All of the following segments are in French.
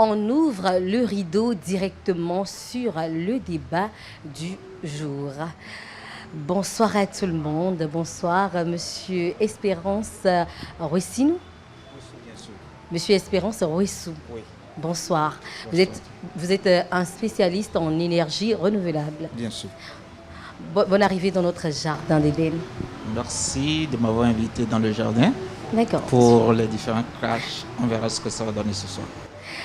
on ouvre le rideau directement sur le débat du jour. Bonsoir à tout le monde. Bonsoir, Monsieur Espérance Rouissinou. Monsieur Espérance Rouissou. Oui. Bonsoir. Bonsoir. Vous êtes un spécialiste en énergie renouvelable. Bien sûr. Bonne arrivée dans notre jardin d'Éden. Merci de m'avoir invité dans le jardin. D'accord. Pour les différents crashs, on verra ce que ça va donner ce soir.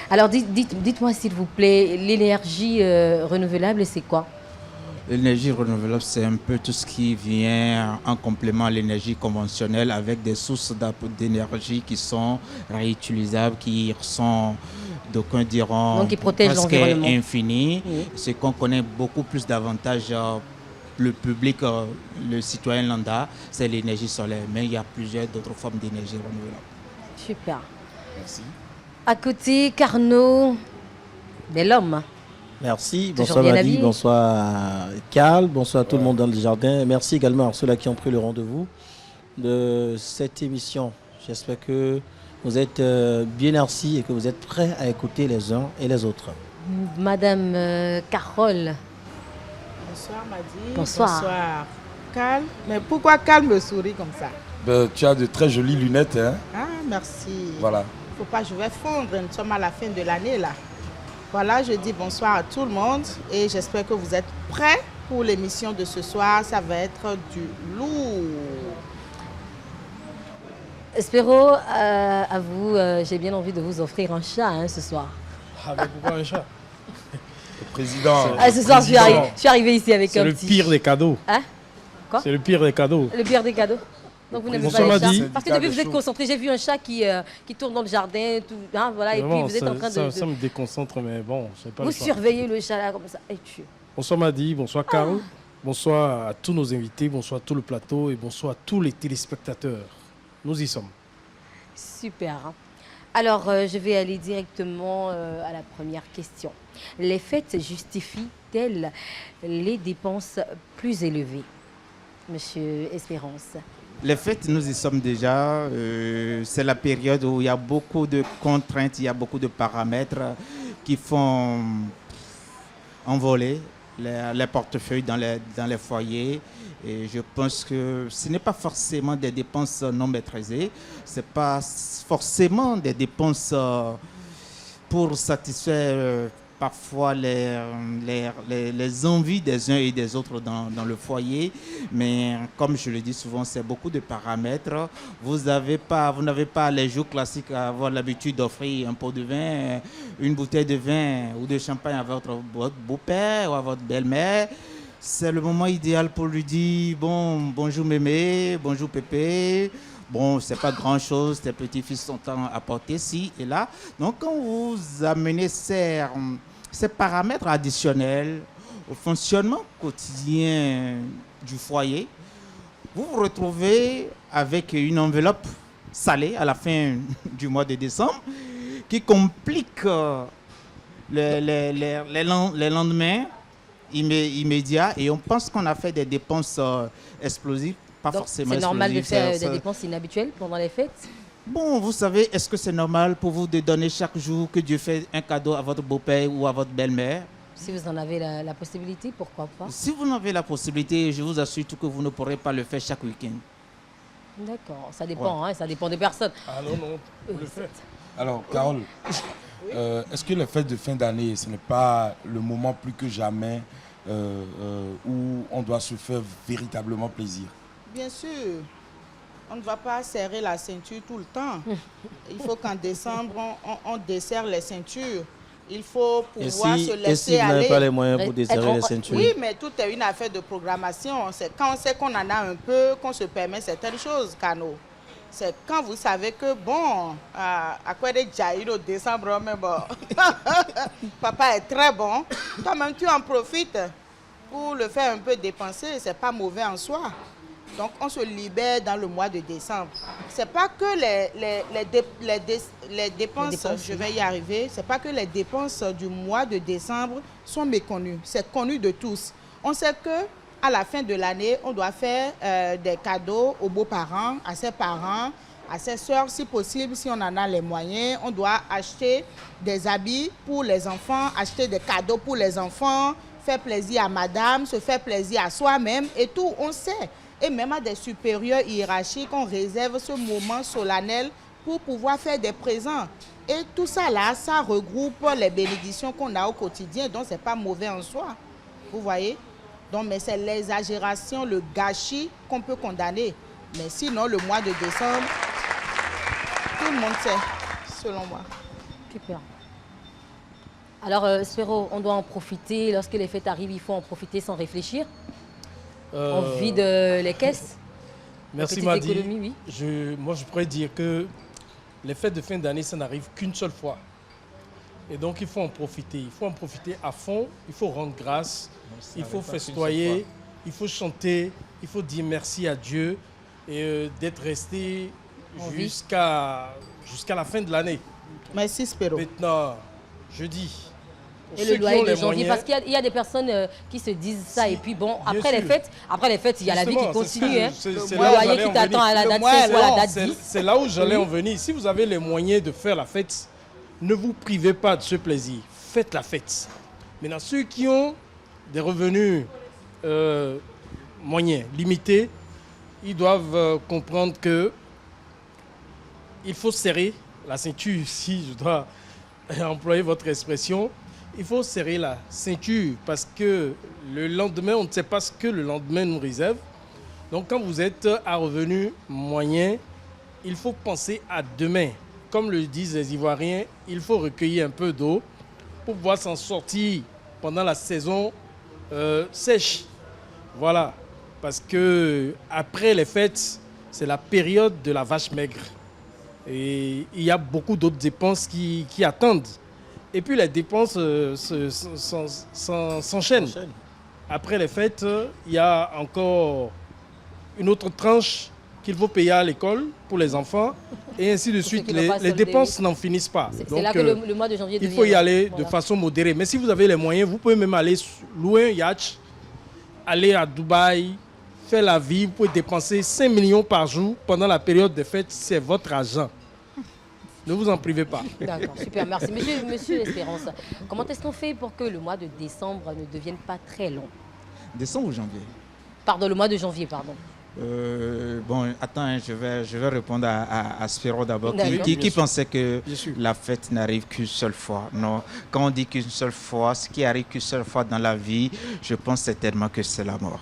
Alors dites-moi s'il vous plaît, l'énergie renouvelable, c'est quoi? L'énergie renouvelable, c'est un peu tout ce qui vient en complément à l'énergie conventionnelle avec des sources d'énergie qui sont réutilisables, qui sont, d'aucuns diront, donc, qui protègent presque l'environnement. infinies. Oui. C'est qu'on connaît beaucoup plus d'avantages. Le public, le citoyen lambda, c'est l'énergie solaire. Mais il y a plusieurs d'autres formes d'énergie renouvelable. Super. Merci. À côté, Carnot, bel homme. Merci, Toujours bonsoir bien Madi, habillé. bonsoir Carl, bonsoir à tout le monde dans le jardin. Merci également à ceux-là qui ont pris le rendez-vous de cette émission. J'espère que vous êtes bien assis et que vous êtes prêts à écouter les uns et les autres. Madame Carole. Bonsoir Madi. Bonsoir. Bonsoir Cal. Mais pourquoi Cal me sourit comme ça? Ben, tu as de très jolies lunettes, hein? Ah, merci. Voilà. Faut pas, je vais fondre. Nous sommes à la fin de l'année là. Voilà, je dis bonsoir à tout le monde et j'espère que vous êtes prêts pour l'émission de ce soir. Ça va être du lourd. Espéro, à vous, j'ai bien envie de vous offrir un chat ce soir. Ah, mais pourquoi un chat? Le président. Ce soir, je suis arrivée ici avec un petit... C'est le pire des cadeaux. Hein? Quoi? C'est le pire des cadeaux. Le pire des cadeaux. Donc vous n'aimez pas Bonsoir, les chats? Madi. Parce que depuis vous êtes concentré, j'ai vu un chat qui tourne dans le jardin, tout, hein, voilà, et puis Vraiment, vous êtes en train de... Ça me déconcentre, mais bon, je sais pas. Vous le choix. surveillez le chat là comme ça. Et tu... Bonsoir Madi, bonsoir Carl, bonsoir à tous nos invités, bonsoir à tout le plateau et bonsoir à tous les téléspectateurs. Nous y sommes. Super. Hein. Alors, je vais aller directement à la première question. Les fêtes justifient-elles les dépenses plus élevées? Monsieur Espérance. Les fêtes, nous y sommes déjà. C'est la période où il y a beaucoup de contraintes, il y a beaucoup de paramètres qui font envoler les portefeuilles dans les foyers. Et je pense que ce n'est pas forcément des dépenses non maîtrisées. Ce n'est pas forcément des dépenses pour satisfaire parfois les envies des uns et des autres dans le foyer. Mais comme je le dis souvent, c'est beaucoup de paramètres. Vous n'avez pas les jours classiques à avoir l'habitude d'offrir un pot de vin, une bouteille de vin ou de champagne à votre beau-père ou à votre belle-mère. C'est le moment idéal pour lui dire bonjour mémé, bonjour pépé. Bon, c'est pas grand-chose, tes petits-fils sont à porter ci et là. Donc, quand vous amenez ces paramètres additionnels au fonctionnement quotidien du foyer, vous vous retrouvez avec une enveloppe salée à la fin du mois de décembre qui complique les lendemains immédiats et on pense qu'on a fait des dépenses explosives. Donc, c'est normal de faire des dépenses inhabituelles pendant les fêtes? Bon, vous savez, est-ce que c'est normal pour vous de donner chaque jour que Dieu fait un cadeau à votre beau-père ou à votre belle-mère? Si vous en avez la possibilité, pourquoi pas? Si vous en avez la possibilité, je vous assure que vous ne pourrez pas le faire chaque week-end. D'accord, ça dépend, ça dépend des personnes. Ah non, non, vous le faites. Alors, Carole, est-ce que les fêtes de fin d'année, ce n'est pas le moment plus que jamais où on doit se faire véritablement plaisir? Bien sûr. On ne va pas serrer la ceinture tout le temps. Il faut qu'en décembre, on desserre les ceintures. Il faut pouvoir se laisser et si vous aller. n'avez pas les moyens pour desserrer les ceintures? Oui, mais tout est une affaire de programmation. C'est quand on sait qu'on en a un peu qu'on se permet certaines choses, Cano. C'est quand vous savez que, bon, à quoi de jaillir au décembre, mais bon, papa est très bon. Toi-même, tu en profites pour le faire un peu dépenser. C'est pas mauvais en soi. Donc, on se libère dans le mois de décembre. Ce n'est pas que les dépenses, je vais y arriver, ce n'est pas que les dépenses du mois de décembre sont méconnues. C'est connu de tous. On sait qu'à la fin de l'année, on doit faire des cadeaux aux beaux-parents, à ses parents, À ses sœurs, si possible, si on en a les moyens, on doit acheter des habits pour les enfants, acheter des cadeaux pour les enfants, faire plaisir à madame, se faire plaisir à soi-même et tout, on sait. Et même à des supérieurs hiérarchiques, on réserve ce moment solennel pour pouvoir faire des présents. Et tout ça là, ça regroupe les bénédictions qu'on a au quotidien, donc c'est pas mauvais en soi. Vous voyez? Donc, mais c'est l'exagération, le gâchis qu'on peut condamner. Mais sinon, le mois de décembre, tout le monde sait, selon moi. Super. Alors, Spéro, on doit en profiter. Lorsque les fêtes arrivent, il faut en profiter sans réfléchir. On vide les caisses. Merci, petites Madi. économies, oui. Moi, je pourrais dire que les fêtes de fin d'année, ça n'arrive qu'une seule fois. Et donc, il faut en profiter. Il faut en profiter à fond. Il faut rendre grâce. Il faut festoyer. Il faut chanter. Il faut dire merci à Dieu. Et d'être resté jusqu'à la fin de l'année. Merci, Spéro. Maintenant, je dis... Et le loyer de janvier, parce qu'il y a des personnes qui se disent ça. Et puis bon, après les fêtes, il y a la vie qui continue. Le loyer qui t'attend à la date 5 ou à la date 10. C'est là où j'allais en venir. Si vous avez les moyens de faire la fête, ne vous privez pas de ce plaisir. Faites la fête. Maintenant, ceux qui ont des revenus moyens, limités, ils doivent comprendre que il faut serrer la ceinture, si je dois employer votre expression. Il faut serrer la ceinture parce que le lendemain, on ne sait pas ce que le lendemain nous réserve. Donc quand vous êtes à revenu moyen, il faut penser à demain. Comme le disent les Ivoiriens, il faut recueillir un peu d'eau pour pouvoir s'en sortir pendant la saison sèche. Voilà, parce que après les fêtes, c'est la période de la vache maigre. Et il y a beaucoup d'autres dépenses qui attendent. Et puis les dépenses s'enchaînent. Après les fêtes, il y a encore une autre tranche qu'il faut payer à l'école pour les enfants. Et ainsi de suite. Les dépenses n'en finissent pas. C'est là que le mois de janvier il faut y aller de façon modérée. Mais si vous avez les moyens, vous pouvez même aller louer un yacht, aller à Dubaï, faire la vie. Vous pouvez dépenser 5 millions par jour pendant la période des fêtes. C'est votre argent. Ne vous en privez pas. D'accord, super, merci. Monsieur Espérance, comment est-ce qu'on fait pour que le mois de décembre ne devienne pas très long? Décembre ou janvier? Pardon, le mois de janvier, pardon. Bon, attends, hein, je vais répondre à Spéro d'abord, qui pensait que la fête n'arrive qu'une seule fois. Non, quand on dit qu'une seule fois, ce qui arrive qu'une seule fois dans la vie, je pense certainement que c'est la mort.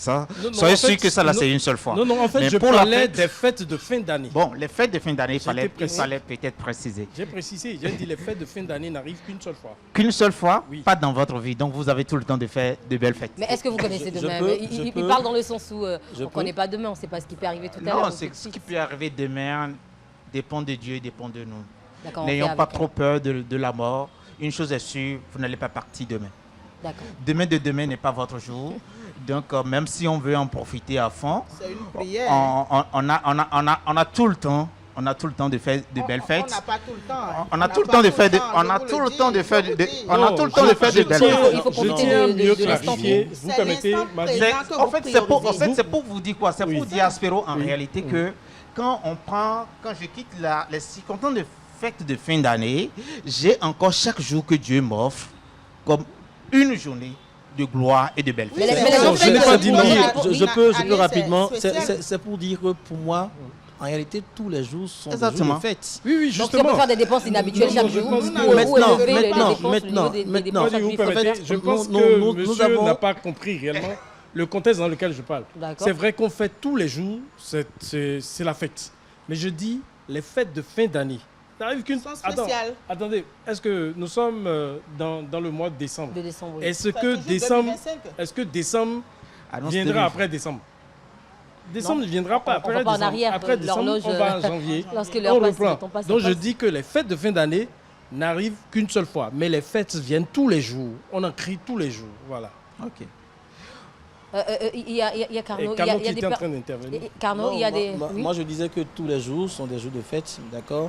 Ça, soyez sûr que ça, là, c'est une seule fois. Non, en fait, mais je parlais des fêtes de fin d'année. Bon, les fêtes de fin d'année, il fallait peut-être préciser. J'ai précisé, j'ai dit les fêtes de fin d'année n'arrivent qu'une seule fois. Qu'une seule fois, oui. Pas dans votre vie. Donc, vous avez tout le temps de faire de belles fêtes. Mais est-ce que vous connaissez demain? Il parle dans le sens où on ne connaît pas demain, on ne sait pas ce qui peut arriver tout à l'heure. Non, ce qui peut arriver demain dépend de Dieu, dépend de nous. N'ayons pas trop peur de la mort. Une chose est sûre, vous n'allez pas partir demain. Demain de demain n'est pas votre jour. Donc, même si on veut en profiter à fond, c'est une prière. On a tout le temps. On a tout le temps de faire de belles fêtes. On n'a pas tout le temps. On a tout le temps de faire on a tout le temps de faire de belles fêtes. Il faut profiter de l'instant. Vous permettez, en fait, c'est pour vous dire quoi? C'est pour dire à Spéro en réalité que quand je quitte les circonstances de fêtes de fin d'année, j'ai encore chaque jour que Dieu m'offre comme une journée de gloire et de belles fêtes. Je n'ai pas dit non. Je peux rapidement. C'est pour dire que pour moi, en réalité, tous les jours sont des jours de fête. Oui, justement. Donc, on peut faire des dépenses inhabituelles chaque jour. Maintenant. Je pense que monsieur n'a pas compris réellement le contexte dans lequel je parle. C'est vrai qu'on fait tous les jours, c'est la fête. Mais je dis les fêtes de fin d'année. Attendez, est-ce que nous sommes dans le mois de décembre? Oui. Est-ce que décembre viendra après décembre? Décembre ne viendra pas après décembre. Après décembre, on va en janvier. On reprend. Donc je dis que les fêtes de fin d'année n'arrivent qu'une seule fois. Mais les fêtes viennent tous les jours. On en crie tous les jours. Voilà. Ok. Il y a Carnot. Carnot qui était en train d'intervenir. Carnot, il y a des... Moi, je disais que tous les jours sont des jours de fête, d'accord?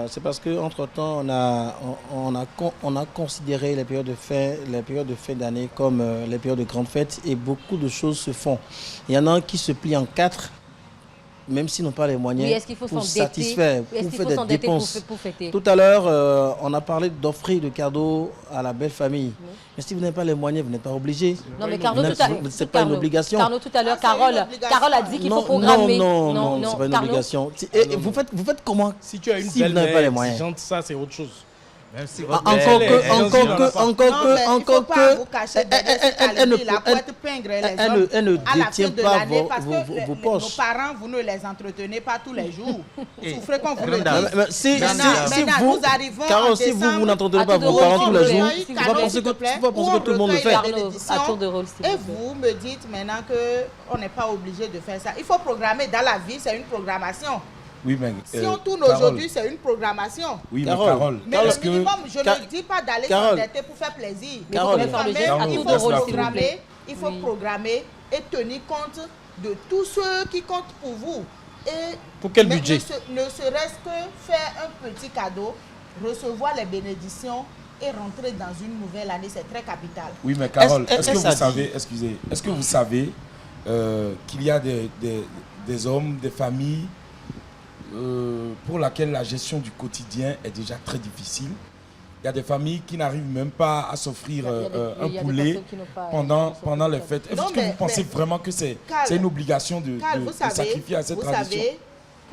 C'est parce qu'entre-temps, on a considéré les périodes de fin d'année comme les périodes de grandes fêtes et beaucoup de choses se font. Il y en a qui se plient en 4 même s'ils n'ont pas les moyens, Oui, est-ce qu'il faut pour s'endetter? satisfaire, Est-ce pour qu'il faire faut des s'endetter dépenses. pour fêter? Tout à l'heure, on a parlé d'offrir des cadeaux à la belle famille. Mais si vous n'avez pas les moyens, vous n'êtes pas obligé. Non, mais Carnot, tout à l'heure. C'est pas une obligation. Carnot, tout à l'heure, Ah, c'est une Carole obligation. a dit qu'il faut Non, programmer. non, c'est pas une Carnot. obligation. Et vous faites comment Si tu as une si vous n'avez pas les belle-mère moyens? exigeante, ça c'est autre chose. Même si Encore votre que, belle est encore exigeante. que, encore Non, mais que, il encore faut pas que, vous cacher derrière cette calomnie, la pointe peindre les hommes elle ne à la fin détient de pas l'année vos parce que vos nos poches. parents, vous ne les entretenez pas tous les jours. Et- Souffrez qu'on vous le Madame, dise. Mais si Maintenant, vous, nous arrivons Carole, en si vous décembre, n'entendez à pas tour de vos parents rôle, tous les s'il vous jours, plaît. il faut pas penser que tout le monde le fait. Carnot, à tour de rôle, s'il Et vous plaît. vous me dites maintenant qu'on n'est pas obligé de faire ça. Il faut programmer. Dans la vie, c'est une programmation. Oui, mais. Si on tourne Carole, aujourd'hui, c'est une programmation. Oui, Carole, mais Carole. Mais est-ce le que- minimum, je Car- ne dis pas d'aller Carole. s'endetter pour faire plaisir. Mais Carole. vous pouvez faire le geste à Carole, tour de laisse-la rôle, s'il vous programmer, plaît. il faut Oui. programmer et tenir compte de tous ceux qui comptent pour vous. Et Pour quel mais budget? ne serait-ce que faire un petit cadeau, recevoir les bénédictions et rentrer dans une nouvelle année, c'est très capital. Oui, mais Carole, Est-ce- est-ce que est-ce vous ça dit- savez, excusez, est-ce que vous savez qu'il y a des hommes, des familles pour lesquelles la gestion du quotidien est déjà très difficile? Il y a des familles qui n'arrivent même pas à s'offrir Il y a des un poulet personnes qui n'ont pas- pendant les fêtes. Est-ce Non, que vous mais- pensez mais- vraiment que c'est Carl, une obligation de Vous sacrifier à cette vous tradition? savez,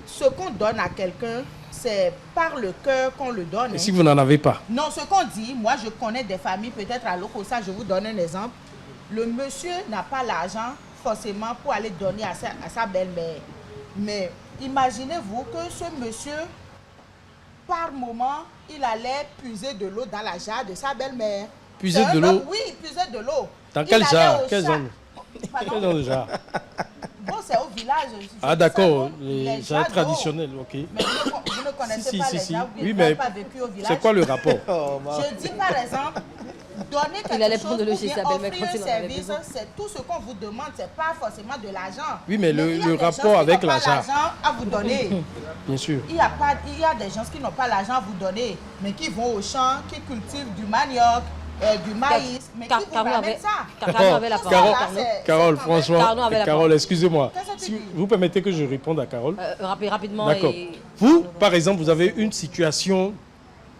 ce qu'on donne à quelqu'un, c'est par le cœur qu'on le donne. Et hein. si vous n'en avez pas? Non, ce qu'on dit, moi je connais des familles, peut-être à Lokossa, je vous donne un exemple. Le monsieur n'a pas l'argent forcément pour aller donner à sa belle-mère. Mais imaginez-vous que ce monsieur, par moment, il allait puiser de l'eau dans la jarre de sa belle-mère. Puiser C'est un de l'eau? homme, oui, il puisait de l'eau. Dans Il quel allait genre? au Quel chat- genre? Pardon? Quel genre de jarre? Bon, c'est au village. je Ah dis d'accord, ça, les jarres jarres d'eau. traditionnelles, ok. Mais vous ne connaissez Si, pas si, les si. gens, vous Oui, n'avez mais pas vécu au village. c'est quoi le rapport? Je dis par exemple, donner quelque allait chose prendre le ou logis bien sa belle-mère offrir quand il un en avait service, besoin. c'est tout ce qu'on vous demande, c'est pas forcément de l'argent. Oui, mais il y a le des gens rapport qui avec n'ont pas l'argent. l'argent à vous donner. Bien sûr. Il y a des gens qui n'ont pas l'argent à vous donner, mais qui vont au champ, qui cultivent du manioc, du maïs, mais qui vous Carnot ramènent avait- ça. Carnot avait la Tout ça, parole. là, Carnot. c'est- Carole, c'est quand même- franchement, Carnot avait la Carole, parole. excusez-moi. Qu'est-ce que tu Si dis? vous permettez que je réponde à Carole. Rapidement. D'accord. et- Vous, par exemple, vous avez une situation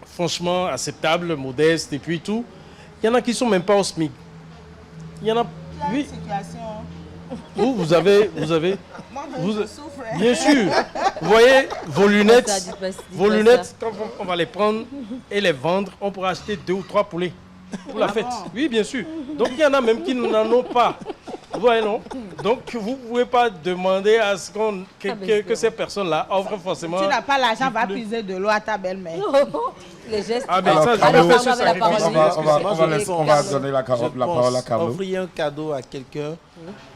franchement acceptable, modeste et puis tout. Il y en a qui ne sont même pas au SMIC. Il y en a. Il y a une Oui, situation. vous avez. Moi, Vous- je souffre. hein. Bien sûr. Vous voyez, vos lunettes, Ça, dites pas- dites vos pas lunettes, ça. quand on va les prendre et les vendre, on pourra acheter 2 ou 3 poulets pour la fête. Oui, bien sûr. Donc il y en a même qui n'en ont pas. Vous voyez, non? Donc vous ne pouvez pas demander à ce que ces personnes-là offrent forcément. Tu n'as pas l'argent, va puiser de l'eau à ta belle-mère. Les gestes. Ah, mais Alors, ça, Carlo, je fais ce Carlo avait la sacrifice. parole. On va donner la Je parole à pense Carlo. offrir un cadeau à quelqu'un,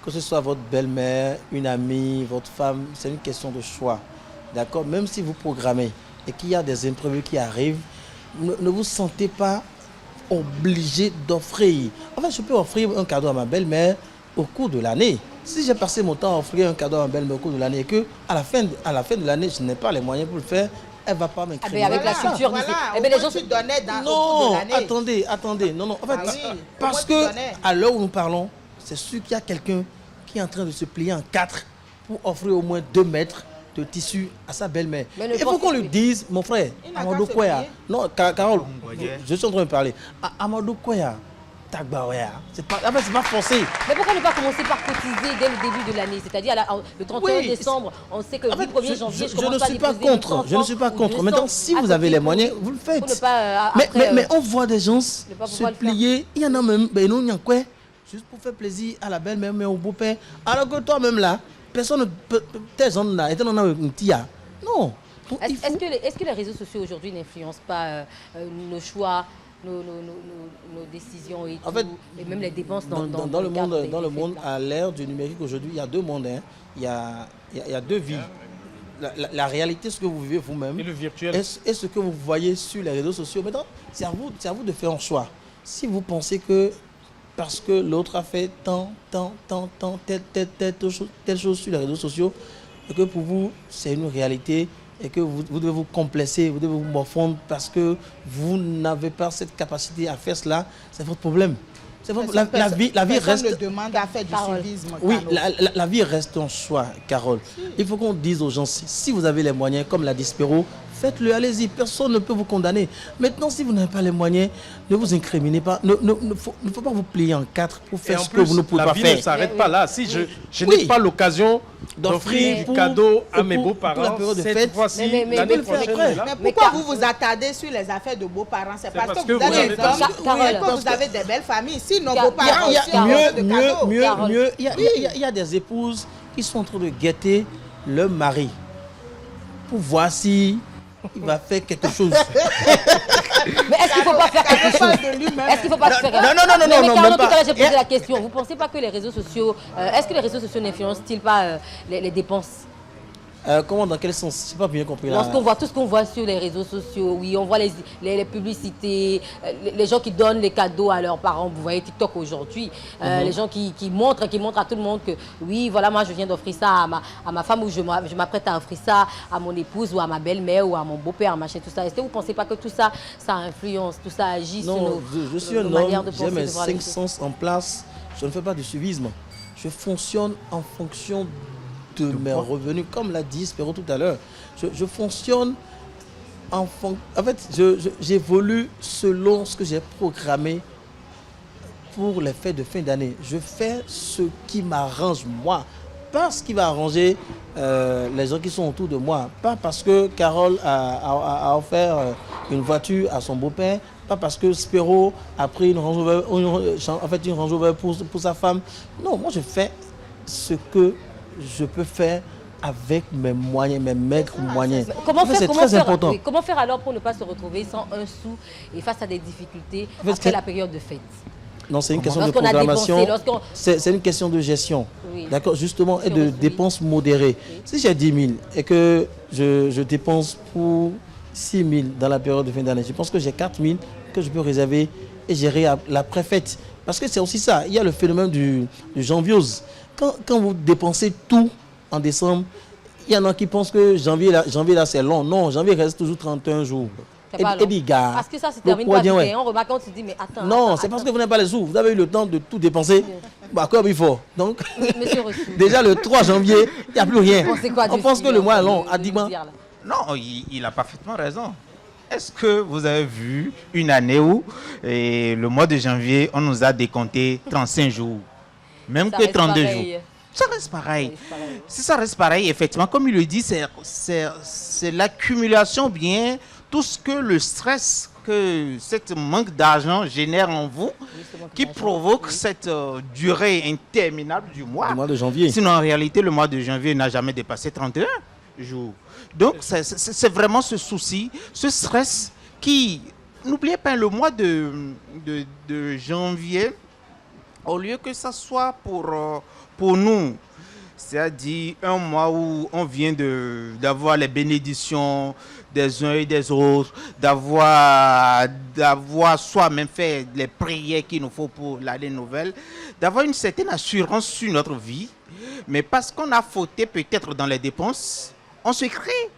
que ce soit votre belle-mère, une amie, votre femme, c'est une question de choix. D'accord? Même si vous programmez et qu'il y a des imprévus qui arrivent, ne vous sentez pas obligé d'offrir. En fait, je peux offrir un cadeau à ma belle-mère au cours de l'année. Si j'ai passé mon temps à offrir un cadeau à ma belle-mère au cours de l'année et que à la fin de l'année, je n'ai pas les moyens pour le faire, elle ne va pas Ah, m'écrire. mais avec la culture d'ici. Eh ben, les gens tu donnais dans, au cours de Non, l'année. attendez. Non. En fait, Ah oui, parce comment tu que donnais? à l'heure où nous parlons, c'est sûr qu'il y a quelqu'un qui est en train de se plier en 4 pour offrir au moins 2 mètres de tissu à sa belle-mère. Mais ne Il faut pensez qu'on lui plus. dise, mon frère, Il n'a Amadou qu'à se Koya. plier. Non, Carole, je suis en train de parler. Amadou Koya, Tagbaoya. C'est pas forcé. Mais pourquoi ne pas commencer par cotiser dès le début de l'année? C'est-à-dire le 31 Oui, décembre, on sait que En le fait, 1er janvier, je je commence ne pas à suis pas déposer contre. 100 Je ne suis pas francs ou contre. 200 Maintenant, si à vous avez côté les pour- moyens, vous le faites. pour ne pas, Mais, après, mais on voit des gens ne pas se pouvoir le faire. plier. Il y en a même, ben non, il y a quoi, juste pour faire plaisir à la belle-mère, mais au beau-père. Alors que toi-même là, personne ne peut. Tes gens là, étant donné un tia. Non. Donc, il faut- Est-ce que les réseaux sociaux aujourd'hui n'influencent pas nos choix, nos décisions et, En tout, fait, et même les dépenses dans le cadre monde, des- dans le des monde fêtes, là? à l'ère du numérique aujourd'hui, il y a 2 mondes. Hein. Il y a 2 vies. La réalité, ce que vous vivez vous-même, Et le virtuel. et ce que vous voyez sur les réseaux sociaux. Maintenant, c'est à vous de faire un choix. Si vous pensez que parce que l'autre a fait telle chose sur les réseaux sociaux, et que pour vous, c'est une réalité, et que vous devez vous complexer, vous devez vous morfondre parce que vous n'avez pas cette capacité à faire cela, c'est votre problème. C'est vrai, la vie personne reste... ne demande à faire du Parole. suivisme. Oui, Cano. la vie reste un choix, Carole. Il faut qu'on dise aux gens, si vous avez les moyens, comme l'a dit Spéro, faites-le, allez-y, personne ne peut vous condamner. Maintenant, si vous n'avez pas les moyens, ne vous incriminez pas. Ne faut pas vous plier en quatre pour Et faire en ce que plus, vous ne pouvez la pas vie faire. ne s'arrête pas là. Si je Oui. n'ai pas l'occasion D'offrir d'offrir du pour- cadeau à mes pour la beaux-parents, période de cette fête. fois-ci, Mais l'année le faire prochaine, après. est là. Mais Mais pourquoi Car- vous vous attardez sur les affaires de beaux parents? C'est parce parce que que vous vous avez avez des pas- hommes, Carole, oui, que vous avez des belles familles. Sinon, Car- vos parents il y a- aussi ont besoin de cadeaux. Carole. Mieux, il y a des épouses qui sont en train de guetter leur mari pour voir si il va faire quelque chose. Mais est-ce qu'il ne faut pas faire quelque chose? Parle de lui-même. Est-ce qu'il ne faut pas faire non, Mais non, Carole, même tout à pas. l'heure, j'ai posé la question. Vous ne pensez pas que les réseaux sociaux... est-ce que les réseaux sociaux n'influencent-ils pas les dépenses? Comment, dans quel sens? Je n'ai pas bien compris là. Lorsqu'on voit tout ce qu'on voit sur les réseaux sociaux, oui, on voit les publicités, les gens qui donnent les cadeaux à leurs parents. Vous voyez TikTok aujourd'hui, les gens qui montrent à tout le monde que oui, voilà, moi je viens d'offrir ça à ma femme ou je m'apprête à offrir ça à mon épouse ou à ma belle-mère ou à mon beau-père, machin, tout ça. Est-ce que vous ne pensez pas que tout ça, ça influence, tout ça agit sur Non, je suis un nos manières homme, de j'ai penser, mes de voir les 5 choses? sens en place. Je ne fais pas du suivisme. Je fonctionne en fonction de mes revenus, comme l'a dit Spéro tout à l'heure. Je fonctionne en fait, j'évolue selon ce que j'ai programmé pour les fêtes de fin d'année. Je fais ce qui m'arrange moi, pas ce qui va arranger les gens qui sont autour de moi. Pas parce que Carole a offert une voiture à son beau-père, pas parce que Spéro a pris une Range Rover pour sa femme. Non, moi je fais ce que je peux faire avec mes moyens, mes maigres moyens. Comment faire, c'est comment très faire, important. oui, comment faire alors pour ne pas se retrouver sans un sou et face à des difficultés En fait, après c'est- la période de fête? Non, c'est une question de Lorsqu'on a programmation. dépensé, lorsqu'on- C'est une question de gestion. Oui. D'accord, justement, et Sur de le- dépenses modérées. Si j'ai 10 000 et que je dépense pour 6 000 dans la période de fin d'année, je pense que j'ai 4 000 que je peux réserver et gérer à la préfète. Parce que c'est aussi ça. Il y a le phénomène du janviose. Quand vous dépensez tout en décembre, il y en a qui pensent que janvier là c'est long. Non, janvier reste toujours 31 jours. C'est pas long. Gars, Parce que ça se le termine pas quotidien, vite. ouais. Et on remarque, on se dit, mais attends. Non, attends, c'est parce que attends. vous n'avez pas les sous. Vous avez eu le temps de tout dépenser. Bah, comme il faut. Donc, Monsieur Rossou. déjà le 3 janvier, il n'y a plus rien. Vous pensez quoi On du pense que le silence mois est long. de À nous 10 mois. dire, là? Non, il a parfaitement raison. Est-ce que vous avez vu une année où le mois de janvier, on nous a décompté 35 jours, même Ça que reste 32 pareil. jours? Ça reste pareil. Ça reste pareil. Si ça reste pareil, effectivement, comme il le dit, c'est l'accumulation, bien tout ce que le stress que cette manque d'argent génère en vous, Justement, qui comme ça, provoque oui. cette durée interminable du mois. Le mois de janvier. Sinon, en réalité, le mois de janvier n'a jamais dépassé 31 jours. Donc, c'est vraiment ce souci, ce stress qui... N'oubliez pas, le mois de janvier, au lieu que ça soit pour nous, c'est-à-dire un mois où on vient d'avoir les bénédictions des uns et des autres, d'avoir soi-même fait les prières qu'il nous faut pour l'année nouvelle, d'avoir une certaine assurance sur notre vie, mais parce qu'on a fauté peut-être dans les dépenses, on se crée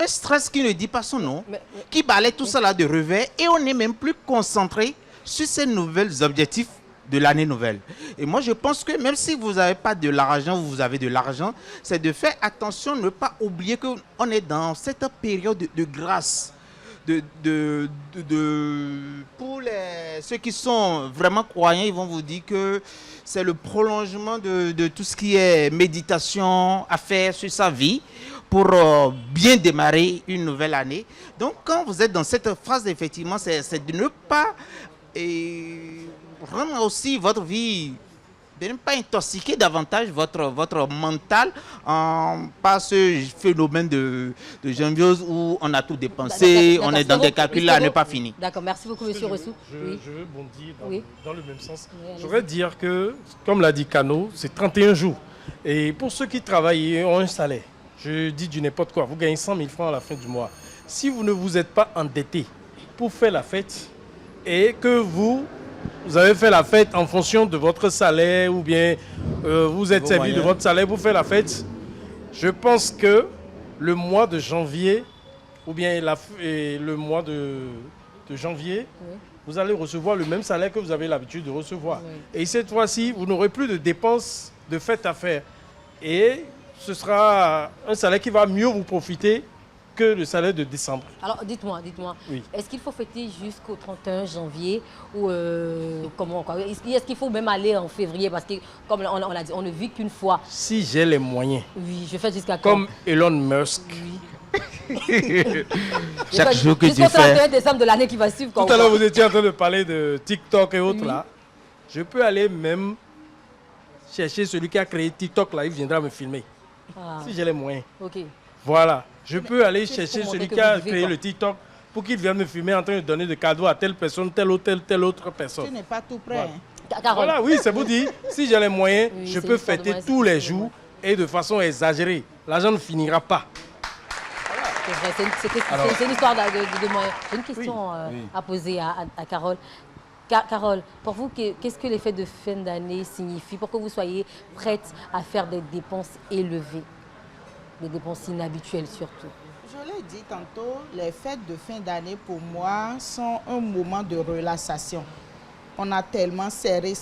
un stress qui ne dit pas son nom, qui balaie tout ça là de revers, et on n'est même plus concentré sur ces nouvelles objectifs de l'année nouvelle. Et moi, je pense que même si vous n'avez pas de l'argent, vous avez de l'argent, c'est de faire attention, ne pas oublier qu'on est dans cette période de grâce. Pour ceux qui sont vraiment croyants, ils vont vous dire que c'est le prolongement de tout ce qui est méditation à faire sur sa vie pour bien démarrer une nouvelle année. Donc, quand vous êtes dans cette phase, effectivement, c'est de ne pas rendre aussi votre vie, de ne pas intoxiquer davantage votre mental par ce phénomène de janviose où on a tout dépensé, D'accord, on est dans des calculs là à ne pas finir. D'accord, merci beaucoup, monsieur Rossou. Oui. Je veux bondir Oui. dans le même sens. Oui, allez-y. Je voudrais dire que, comme l'a dit Cano, c'est 31 jours. Et pour ceux qui travaillent et ont un salaire, je dis du n'importe quoi, vous gagnez 100 000 francs à la fin du mois. Si vous ne vous êtes pas endetté pour faire la fête et que vous avez fait la fête en fonction de votre salaire ou bien vous êtes Vos servi de moyens. votre salaire pour faire la fête, je pense que le mois de janvier ou bien le mois de janvier, Oui. vous allez recevoir le même salaire que vous avez l'habitude de recevoir. Oui. Et cette fois-ci, vous n'aurez plus de dépenses de fête à faire. Et ce sera un salaire qui va mieux vous profiter que le salaire de décembre. Alors, dites-moi, Oui. est-ce qu'il faut fêter jusqu'au 31 janvier ou comment quoi? Est-ce qu'il faut même aller en février? Parce que, comme on l'a dit, on ne vit qu'une fois. Si j'ai les moyens, Oui, je fais jusqu'à quand? comme Elon Musk, Oui. Chaque jour que tu jusqu'au 31 fais. décembre de l'année qui va suivre. tout à l'heure vous étiez en train de parler de TikTok et autres là, je peux aller même chercher celui qui a créé TikTok là, il viendra me filmer. Ah, Si j'ai les moyens. ok. Voilà. Je peux aller c'est chercher pour celui montrer qui que a vous vivez, créé quoi. le TikTok pour qu'il vienne me filmer en train de donner des cadeaux à telle personne, telle autre personne. Tu n'es pas tout prêt. Voilà. hein. Carole, Voilà, oui, c'est vous dire, si j'ai les moyens, Oui, je c'est peux une histoire de fêter moyens, tous les c'est jours vrai. et de façon exagérée. L'argent ne finira pas. c'est vrai, Alors- c'est une histoire de moyens. J'ai une question Oui. à poser à Carole. Carole, pour vous, qu'est-ce que les fêtes de fin d'année signifient pour que vous soyez prête à faire des dépenses élevées, des dépenses inhabituelles surtout? Je l'ai dit tantôt, les fêtes de fin d'année pour moi sont un moment de relaxation. On a tellement serré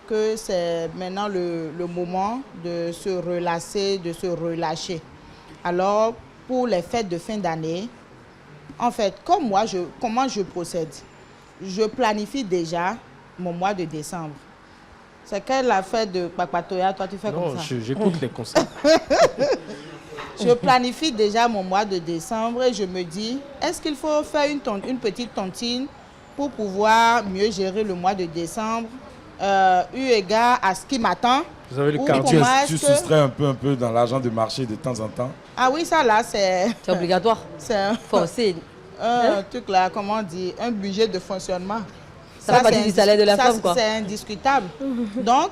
que c'est maintenant le moment de se relaxer, de se relâcher. Alors, pour les fêtes de fin d'année, en fait, comme moi, comment je procède? Je planifie déjà mon mois de décembre. C'est quelle la fête de Papatoya? Toi, tu fais Non, comme ça? j'écoute les conseils. Je planifie déjà mon mois de décembre et je me dis, est-ce qu'il faut faire une petite tontine pour pouvoir mieux gérer le mois de décembre, eu égard à ce qui m'attend? Vous avez le Ou quartier. comment Tu est-ce que- soustrais un peu dans l'argent de marché de temps en temps. Ah oui, ça là, c'est C'est obligatoire. un, Forcé. truc là, comment on dit, un budget de fonctionnement. Ça fait partie du salaire de la ça, femme, quoi. C'est indiscutable. Donc,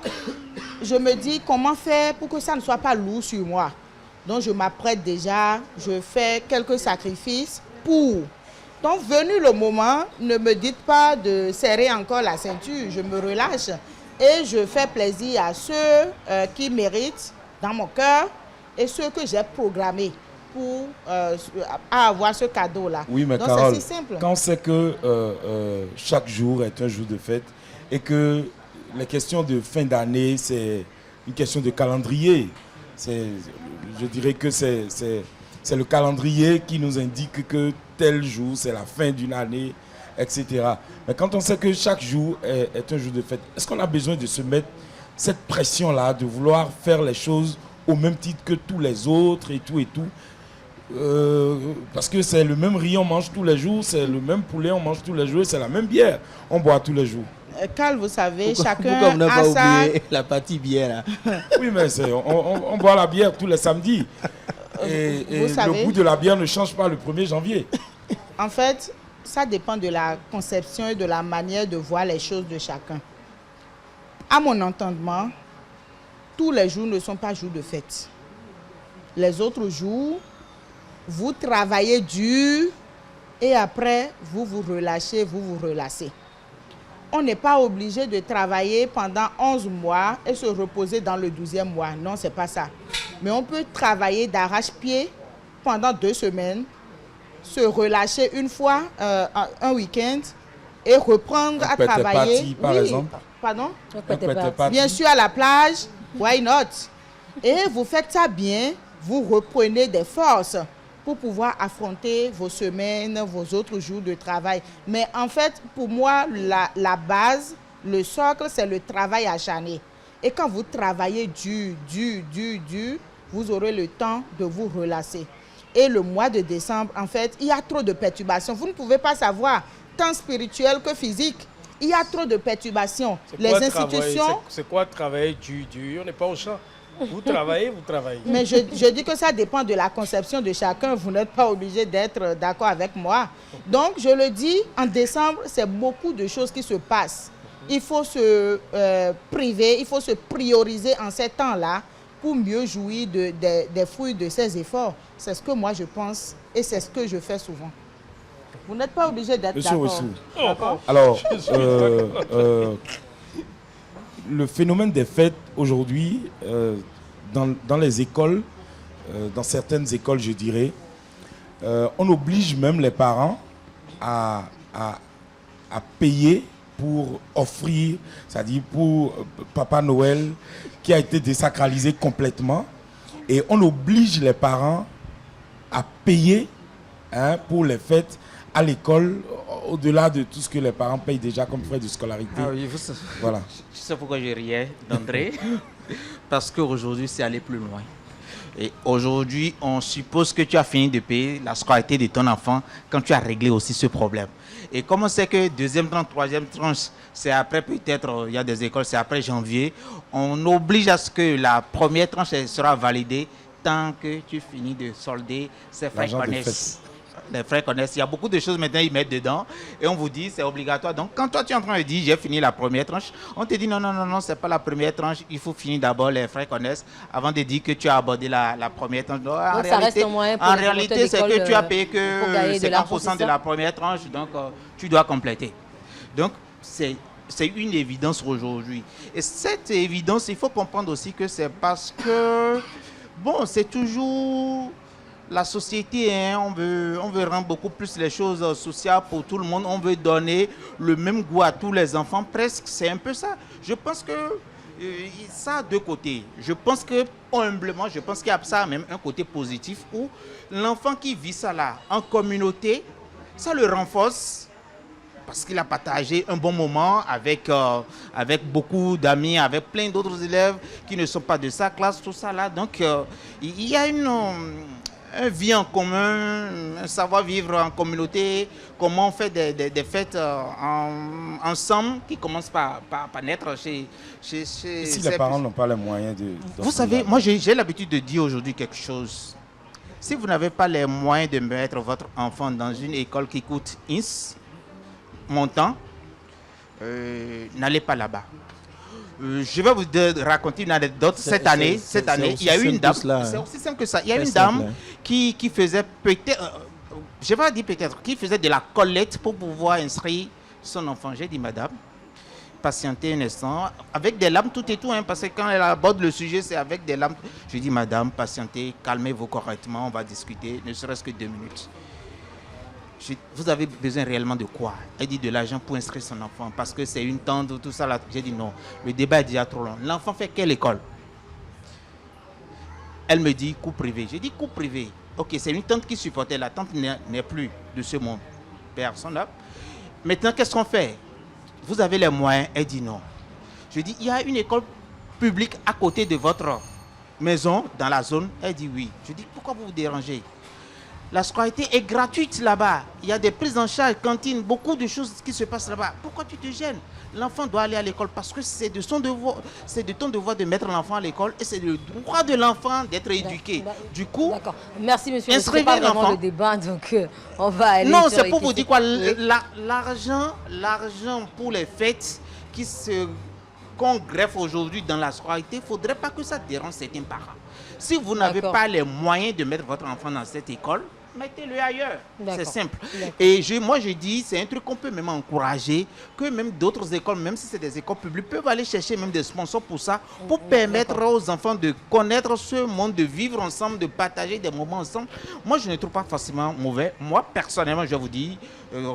je me dis comment faire pour que ça ne soit pas lourd sur moi. Donc, je m'apprête déjà, je fais quelques sacrifices pour. Donc, venu le moment, ne me dites pas de serrer encore la ceinture, je me relâche et je fais plaisir à ceux qui méritent dans mon cœur et ceux que j'ai programmés pour avoir ce cadeau-là. Oui, mais Donc, Carole, c'est si simple. quand on sait que chaque jour est un jour de fête et que les questions de fin d'année, c'est une question de calendrier. Je dirais que c'est le calendrier qui nous indique que tel jour, c'est la fin d'une année, etc. Mais quand on sait que chaque jour est un jour de fête, est-ce qu'on a besoin de se mettre cette pression-là, de vouloir faire les choses au même titre que tous les autres et tout et tout? Parce que c'est le même riz, on mange tous les jours, c'est le même poulet, on mange tous les jours, c'est la même bière, on boit tous les jours. Carl, vous savez, Pourquoi chacun vous n'avez a pas sa... oublié la partie bière là? Oui, mais on boit la bière tous les samedis. Et Vous savez- le goût de la bière ne change pas le 1er janvier. En fait, ça dépend de la conception et de la manière de voir les choses de chacun. À mon entendement, tous les jours ne sont pas jours de fête. Les autres jours, vous travaillez dur et après, vous vous relâchez, vous vous relassez. On n'est pas obligé de travailler pendant 11 mois et se reposer dans le 12e mois. Non, ce n'est pas ça. Mais on peut travailler d'arrache-pied pendant 2 semaines, se relâcher une fois, un week-end, et reprendre à Pâté travailler. party, par exemple. Pardon? Un pâté party. Bien sûr, à la plage, why not? Et vous faites ça bien, vous reprenez des forces pour pouvoir affronter vos semaines, vos autres jours de travail. Mais en fait, pour moi, la base, le socle, c'est le travail acharné. Et quand vous travaillez dur, vous aurez le temps de vous relâcher. Et le mois de décembre, en fait, il y a trop de perturbations. Vous ne pouvez pas savoir, tant spirituel que physique. Il y a trop de perturbations. Les institutions... C'est quoi travailler dur? On n'est pas au champ. Vous travaillez. Mais je dis que ça dépend de la conception de chacun. Vous n'êtes pas obligé d'être d'accord avec moi. Donc, je le dis, en décembre, c'est beaucoup de choses qui se passent. Il faut se priver, il faut se prioriser en ces temps-là pour mieux jouir des fruits de ses efforts. C'est ce que moi je pense et c'est ce que je fais souvent. Vous n'êtes pas obligé d'être Monsieur d'accord. Oussou, D'accord? alors, le phénomène des fêtes aujourd'hui, dans les écoles, dans certaines écoles, je dirais, on oblige même les parents à payer pour offrir, c'est-à-dire pour Papa Noël qui a été désacralisé complètement. Et on oblige les parents à payer pour les fêtes à l'école, au-delà de tout ce que les parents payent déjà comme frais de scolarité. Ah oui, Voilà. Je sais pourquoi je riais d'André. Parce qu'aujourd'hui, c'est aller plus loin. Et aujourd'hui, on suppose que tu as fini de payer la scolarité de ton enfant quand tu as réglé aussi ce problème. Et comme on sait que deuxième tranche, troisième tranche, c'est après peut-être, il y a des écoles, c'est après janvier, on oblige à ce que la première tranche sera validée tant que tu finis de solder ces frais connaissent. Les frais connaissent. Il y a beaucoup de choses maintenant, ils mettent dedans et on vous dit c'est obligatoire. Donc quand toi tu es en train de dire j'ai fini la première tranche, on te dit non, c'est pas la première tranche, il faut finir d'abord les frais connaissent avant de dire que tu as abordé la première tranche. Donc, donc ça reste un moyen pour en réalité, c'est que tu as payé que 50% de la l'argent, première tranche, donc tu dois compléter. Donc c'est une évidence aujourd'hui. Et cette évidence, il faut comprendre aussi que c'est parce que, bon, c'est toujours la société, on veut rendre beaucoup plus les choses sociales pour tout le monde. On veut donner le même goût à tous les enfants, presque. C'est un peu ça. Je pense que ça a deux côtés. Je pense que, humblement, je pense qu'il y a ça même un côté positif où l'enfant qui vit ça là, en communauté, ça le renforce. Parce qu'il a partagé un bon moment avec beaucoup d'amis, avec plein d'autres élèves qui ne sont pas de sa classe, tout ça là. Donc, il y a un vie en commun, un savoir-vivre en communauté, comment on fait des fêtes ensemble qui commencent par naître chez si les parents n'ont pas les moyens de... Vous savez, moi j'ai l'habitude de dire aujourd'hui quelque chose. Si vous n'avez pas les moyens de mettre votre enfant dans une école qui coûte X montant, n'allez pas là-bas. Je vais vous raconter une anecdote. Cette année, il y a eu une dame. C'est aussi simple que ça. Il y a une dame qui faisait peut-être, je vais dire peut-être, qui faisait de la collecte pour pouvoir inscrire son enfant. J'ai dit, madame, patientez un instant, avec des larmes tout et tout, parce que quand elle aborde le sujet, c'est avec des larmes. Je dis, madame, patientez, calmez-vous correctement, on va discuter, ne serait-ce que 2 minutes. Vous avez besoin réellement de quoi? Elle dit de l'argent pour inscrire son enfant parce que c'est une tante, tout ça. J'ai dit non, le débat est déjà trop long. L'enfant fait quelle école? Elle me dit cours privé. J'ai dit cours privé. Ok, c'est une tante qui supportait. La tante n'est plus de ce monde. Personne là. Maintenant, qu'est-ce qu'on fait? Vous avez les moyens? Elle dit non. Je dis il y a une école publique à côté de votre maison, dans la zone. Elle dit oui. Je dis pourquoi vous vous dérangez? La scolarité est gratuite là-bas. Il y a des prises en charge, cantines, beaucoup de choses qui se passent là-bas. Pourquoi tu te gênes? L'enfant doit aller à l'école parce que c'est de son devoir, c'est de ton devoir de mettre l'enfant à l'école et c'est le droit de l'enfant d'être éduqué. Du coup, d'accord. Merci monsieur. Inscrivez l'enfant. C'est pas vraiment le débat, donc on va aller. Non, c'est pour vous dire quoi. L'argent pour les fêtes qu'on greffe aujourd'hui dans la scolarité, il ne faudrait pas que ça dérange certains parents. Si vous n'avez pas les moyens de mettre votre enfant dans cette école, mettez-le ailleurs. C'est simple. Et moi, je dis, c'est un truc qu'on peut même encourager, que même d'autres écoles, même si c'est des écoles publiques, peuvent aller chercher même des sponsors pour ça, pour permettre aux enfants de connaître ce monde, de vivre ensemble, de partager des moments ensemble. Moi, je ne trouve pas forcément mauvais. Moi, personnellement, je vais vous dire,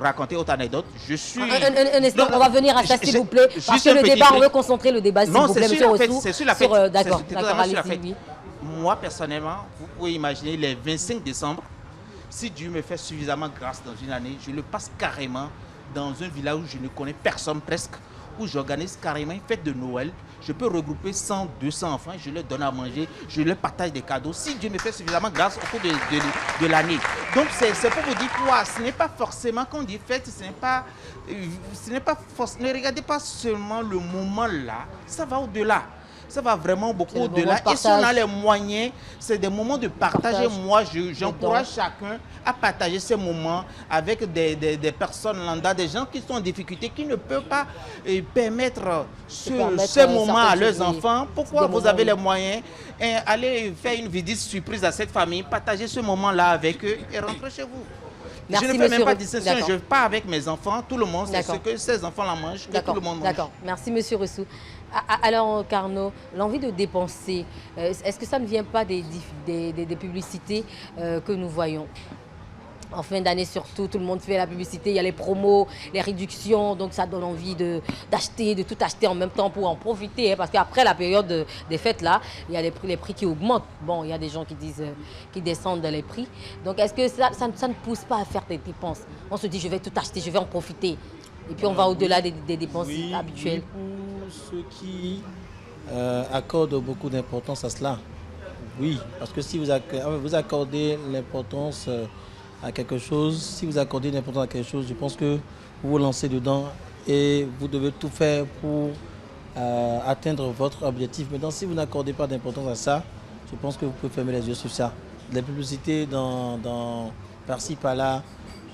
raconter autre anecdote. Je suis... Un instant, on va venir à ça, s'il vous plaît. Parce que le débat, on veut concentrer le débat, s'il vous plaît, monsieur Rossou. C'est sur la fête. D'accord, allez-y. Moi, personnellement, vous pouvez imaginer les 25 décembre, si Dieu me fait suffisamment grâce dans une année, je le passe carrément dans un village où je ne connais personne presque, où j'organise carrément une fête de Noël. Je peux regrouper 100, 200 enfants, je leur donne à manger, je leur partage des cadeaux. Si Dieu me fait suffisamment grâce au cours de l'année. Donc c'est pour vous dire quoi, ce n'est pas forcément quand on dit fête, ne regardez pas seulement le moment là, ça va au-delà. Ça va vraiment beaucoup au-delà. Et si on a les moyens, c'est des moments de partage. Et moi, j'encourage chacun à partager ces moments avec des personnes lambda, des gens qui sont en difficulté, qui ne peuvent pas permettre ce moment à leurs enfants. Pourquoi vous avez les moyens? Allez faire une visite surprise à cette famille, partagez ce moment-là avec eux et rentrez chez vous. Merci, je ne fais même pas de distinction, je pars avec mes enfants, tout le monde, c'est ce que ces enfants la mangent, que tout le monde mange. D'accord, merci monsieur Rossou. Alors Carnot, l'envie de dépenser, est-ce que ça ne vient pas des publicités que nous voyons? En fin d'année surtout, tout le monde fait la publicité, il y a les promos, les réductions, donc ça donne envie d'acheter, de tout acheter en même temps pour en profiter. Parce qu'après la période des fêtes, là, il y a les prix qui augmentent. Bon, il y a des gens qui disent qu'ils descendent les prix. Donc est-ce que ça ne pousse pas à faire des dépenses? On se dit, je vais tout acheter, je vais en profiter. Et puis on va au-delà des dépenses habituelles. Oui, pour ceux qui accordent beaucoup d'importance à cela, oui. Parce que si vous accordez l'importance à quelque chose, si vous accordez l'importance à quelque chose, je pense que vous vous lancez dedans et vous devez tout faire pour atteindre votre objectif. Maintenant, si vous n'accordez pas d'importance à ça, je pense que vous pouvez fermer les yeux sur ça. Les publicités par-ci, par-là,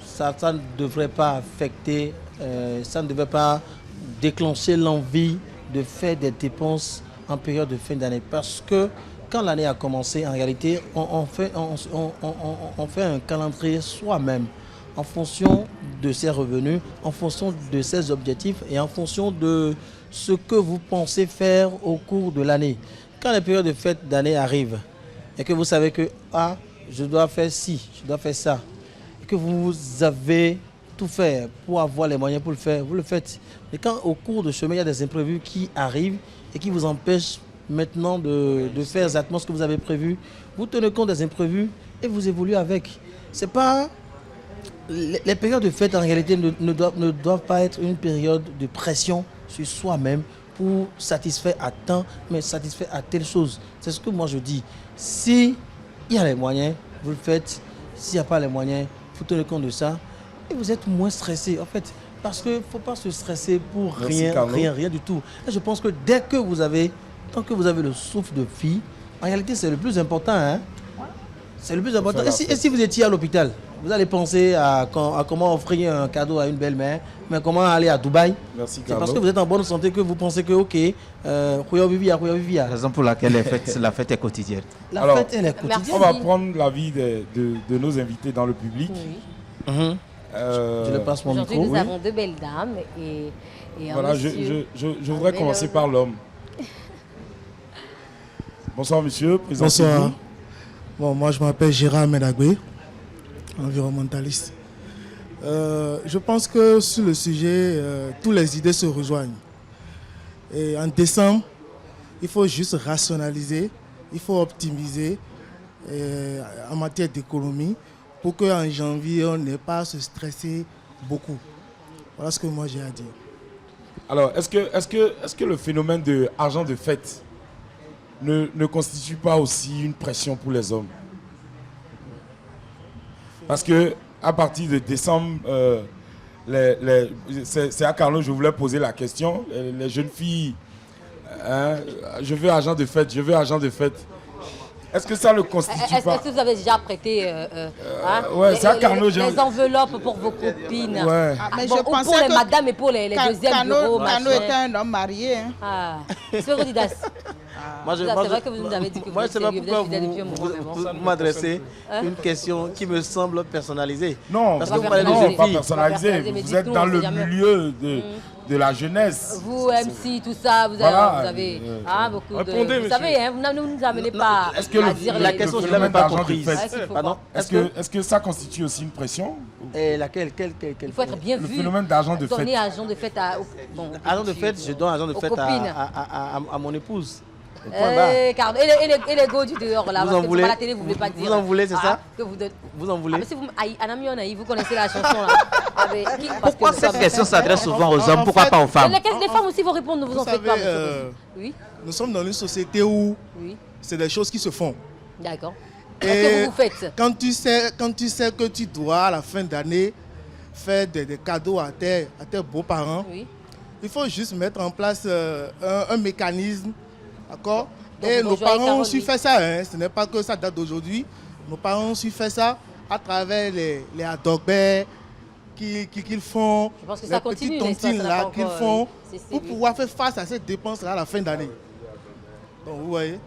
ça ne devrait pas affecter, ça ne devrait pas déclencher l'envie de faire des dépenses en période de fin d'année. Parce que quand l'année a commencé, en réalité, on fait un calendrier soi-même en fonction de ses revenus, en fonction de ses objectifs et en fonction de ce que vous pensez faire au cours de l'année. Quand la période de fête d'année arrive et que vous savez que je dois faire ci, je dois faire ça, et que vous avez tout fait pour avoir les moyens pour le faire, vous le faites. Mais quand au cours de chemin, il y a des imprévus qui arrivent et qui vous empêchent maintenant de faire exactement ce que vous avez prévu, vous tenez compte des imprévus et vous évoluez avec. C'est pas... Les périodes de fête en réalité ne doivent pas être une période de pression sur soi-même pour satisfaire à temps, mais satisfaire à telle chose. C'est ce que moi je dis. Si il y a les moyens, vous le faites. S'il n'y a pas les moyens, vous tenez compte de ça et vous êtes moins stressé en fait. Parce qu'il ne faut pas se stresser pour rien du tout. Et je pense que tant que vous avez le souffle de vie, en réalité c'est le plus important. Hein? C'est le plus important. Et si vous étiez à l'hôpital, vous allez penser à comment offrir un cadeau à une belle-mère, mais comment aller à Dubaï. Merci, c'est parce que vous êtes en bonne santé que vous pensez que, ok, la raison pour laquelle la fête est quotidienne. Alors, fête, elle est quotidienne. On va prendre l'avis de nos invités dans le public. Oui. Je le passe mon micro. Aujourd'hui, nous avons deux belles dames et voilà, je voudrais commencer par l'homme. Bonsoir, monsieur. Bonsoir. Bon, moi, je m'appelle Gérard Medagwe, environnementaliste. Je pense que sur le sujet, toutes les idées se rejoignent. Et en décembre, il faut juste rationaliser, il faut optimiser en matière d'économie pour qu'en janvier, on n'ait pas à se stresser beaucoup. Voilà ce que moi j'ai à dire. Alors, est-ce que le phénomène de argent de fête ne constitue pas aussi une pression pour les hommes? Parce que à partir de décembre, c'est à Carlo que je voulais poser la question. Les jeunes filles, je veux argent de fête, je veux argent de fête. Est-ce que ça ne constitue pas... Est-ce que vous avez déjà prêté ouais, c'est à Carlo, les enveloppes pour vos copines? Ouais. Mais Bon, je ou pensais pour les que madames et pour les deuxièmes bureaux, Cano machin. était un homme marié. Hein. Ah, c'est Didas. C'est vrai que vous nous avez dit que vous moi, êtes je sais pas sérieux, pourquoi vous êtes fidèle depuis un moment, mais bon. vous m'adressez une question qui me semble personnalisée. Non, parce pas que vous parlez de personnalisé. jeunes pas filles. personnalisé. Pas personnalisé, mais Vous êtes dites-nous, dans on le sait jamais. milieu de la jeunesse. Vous, MC, tout ça, vous Voilà. avez beaucoup Répondez, de... Vous monsieur. savez, hein, vous ne nous amenez pas Est-ce que à dire la les... question, je ne l'ai phénomène même pas d'argent de comprise. fête, Ouais, qu'il faut Pardon. Est-ce que ça constitue aussi une pression? Et laquelle Il faut être bien Le vu. phénomène d'argent de fête. Donner argent de fête à... Bon, Argent de fête, je donne argent de aux fête copines. à mon épouse. Au point barre. Et les go du dehors, là, Vous parce en que voulez à la télé, vous ne voulez pas dire. Vous en voulez, c'est ça? Que vous donnez... Vous en voulez? Ah, mais si vous... Anamiona, vous connaissez la chanson, là. Parce Pourquoi que cette question s'adresse souvent aux hommes? en Pourquoi fait, pas aux femmes? Les femmes aussi vont répondre, ne vous en faites pas, savez, monsieur. Oui, nous sommes dans une société où oui, c'est des choses qui se font. d'accord. Et Qu'est-ce que vous faites? quand tu sais que tu dois, à la fin d'année, faire des cadeaux à tes beaux-parents, Oui. il faut juste mettre en place un mécanisme, d'accord? Donc, Et bonjour, nos parents ont Caroline. su faire ça, hein. Ce n'est pas que ça date d'aujourd'hui. Nos parents ont su faire ça à travers les adogbers qu'ils font, Je pense que les ça continue, petites n'est-ce pas? Ça tontines n'a là pas qu'ils encore, font oui. pour pouvoir faire face à cette dépense-là à la fin d'année. Donc, vous voyez.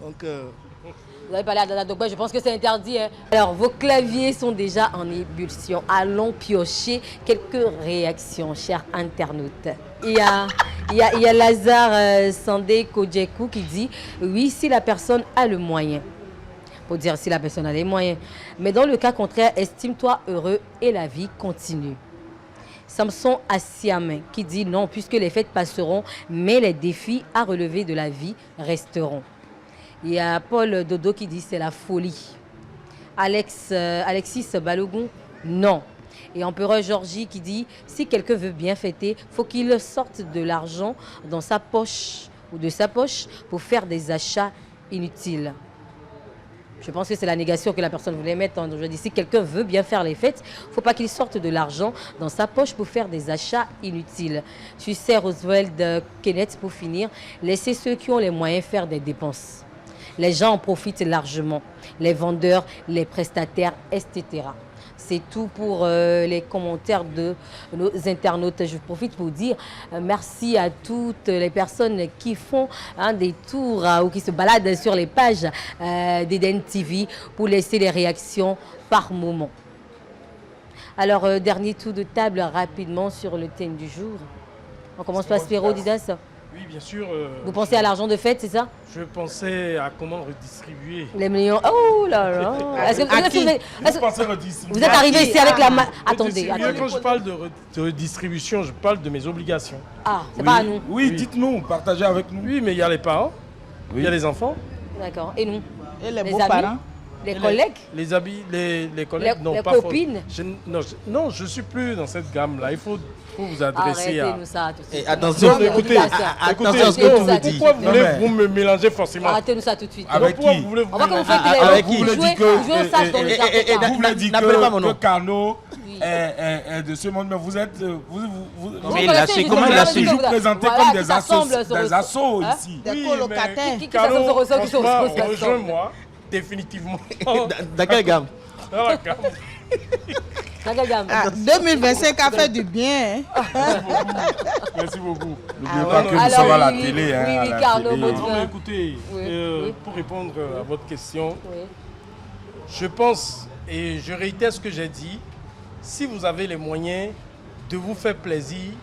Donc, Vous avez parlé à Dada Dogba, je pense que c'est interdit. Hein. Alors, vos claviers sont déjà en ébullition. Allons piocher quelques réactions, chers internautes. Il y a Lazare Sandé Kodjekou qui dit « Oui, si la personne a le moyen. pour dire si la personne a les moyens. Mais dans le cas contraire, estime-toi heureux et la vie continue. Samson Assiam qui dit non, puisque les fêtes passeront, mais les défis à relever de la vie resteront. Il y a Paul Dodo qui dit c'est la folie. Alexis Balogun, non. Et Empereur Georgie qui dit si quelqu'un veut bien fêter, faut qu'il sorte de l'argent dans sa poche ou de sa poche pour faire des achats inutiles. Je pense que c'est la négation que la personne voulait mettre. Donc je dis si quelqu'un veut bien faire les fêtes, il ne faut pas qu'il sorte de l'argent dans sa poche pour faire des achats inutiles. Tu sais, Roosevelt Kenneth, pour finir, laissez ceux qui ont les moyens faire des dépenses. Les gens en profitent largement. Les vendeurs, les prestataires, etc. C'est tout pour les commentaires de nos internautes. Je profite pour dire merci à toutes les personnes qui font des tours ou qui se baladent sur les pages d'Eden TV pour laisser les réactions par moment. Alors, dernier tour de table rapidement sur le thème du jour. On commence par Spiro Didas. Oui, bien sûr. Vous pensez à l'argent de fête, c'est ça? Je pensais à comment redistribuer. Les millions. Oh là là. Vous êtes arrivé ici avec la main. Attendez. Quand je parle de redistribution, je parle de mes obligations. Ah, c'est pas à nous. Oui, dites-nous, partagez avec nous. Oui, mais il y a les parents, il y a les enfants. D'accord. Et nous? Et les beaux-parents? Les collègues? Les habits, les collègues, non, les pas copines? Non, je ne suis plus dans cette gamme-là. Il faut vous adresser Arrêtez-nous ça tout de suite. Et attention, écoutez, attention à ce que vous dites. Pourquoi voulez-vous me mélanger forcément? Arrêtez-nous ça tout de suite. Avec qui? On va que vous faites avec vous qui? jouez au sage dans le jardin. Vous voulez dire n'appelez pas mon nom. que Carnot est de ce monde, mais vous êtes... Mais il a su, comment il a su? Vous présentez comme des assos ici. Des colocataires. Qui se rejoins-moi définitivement. Dans quelle gamme? Dans la gamme. 2025 a fait du bien. Merci beaucoup. N'oubliez pas que nous sommes à la télé. Oui, Carlo, Écoutez, pour répondre à votre question, je pense, et je réitère ce que j'ai dit, si vous avez les moyens de vous faire plaisir,